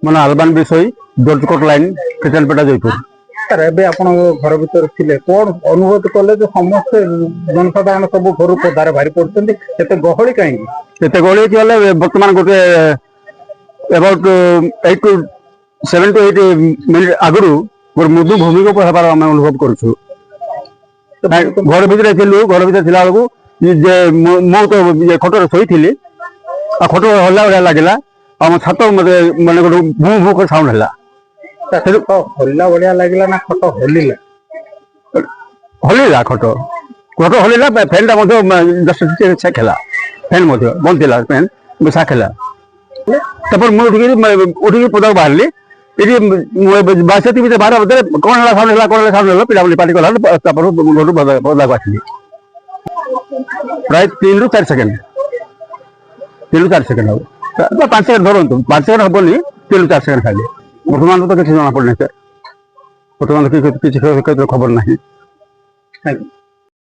ମାନେ ଆଲବାନ ବିଷୟ ଜର୍ଜକୋଟ line କେଚାନପେଟା Jaipur. Sir ଏବେ ଆପଣ ଘର ଭିତରେ ଥିଲେ କଣ ଅନୁଭୂତ କଲେ ଯେ ସମସ୍ତେ ଜନସାଧାରଣ ସବୁ ଘରୁ ପଦାରେ ବାହାରି ପଡୁଛନ୍ତି ଏତେ ଗହଳି କାହିଁକି? ଏତେ ଗହଳି ଗଲେ ବର୍ତ୍ତମାନ ଗୋଟେ about 8 to 7 to 8 ମିନିଟ୍ ଆଗରୁ ଗୋଟେ ମୃଦୁ ଭୂମିକମ୍ପ ହେବାର ଆମେ ଅନୁଭବ କରୁଛୁ। ଘର ଭିତରେ ଥିଲୁ, ଘର ଭିତରେ ଥିଲା ବେଳକୁ ଯେ ମୁଁ ତ ଖଟରେ ଶୋଇଥିଲି ଆଉ ଖଟ ହଲିଲା ଭଳିଆ ଲାଗିଲା। ଆମ ଛାତ ମତେ ମାନେ ଗୋଟେ ଭୂ ଭୂ କରି ସାଉଣ୍ଡ ହେଲା। ହଲିଲା ଭଳିଆ ଲାଗିଲା ନା ଖଟ ହଲିଲା? ହଲିଲା ଖଟ ହଲିଲା। ଫ୍ୟାନଟା ମଧ୍ୟ ସେକ୍ ହେଲା, ଫ୍ୟାନ ମଧ୍ୟ ବନ୍ଦ ଥିଲା, ଫ୍ୟାନ ସାକ୍ ହେଲା। ତାପରେ ମୁଁ ଉଠିକି ପଦାକୁ ବାହାରିଲି। ଏଠି ବାସତି ଭିତରେ ବାହାର ଭିତରେ କଣ ହେଲା ସାଉଣ୍ଡ ହେଲା, କଣ ହେଲା ସାଉଣ୍ଡ ହେଲା, ପିଲାମାନେ ପାଟି କଲା। ତାପରେ ଘରୁ ପଦାକୁ ଆସିଲି। ପ୍ରାୟ 3 ରୁ 4 ସେକେଣ୍ଡ, 3 ରୁ 4 ସେକେଣ୍ଡ ହବ। 5 ସେକେଣ୍ଡ ଧରନ୍ତୁ, 5 ସେକେଣ୍ଡ ହବନି, 3 ରୁ 4 ସେକେଣ୍ଡ ଖାଲି। ବର୍ତ୍ତମାନ ତ କିଛି ଜଣା ପଡୁନି ସାର୍, ବର୍ତ୍ତମାନ କିଛି ଖବର ନାହିଁ।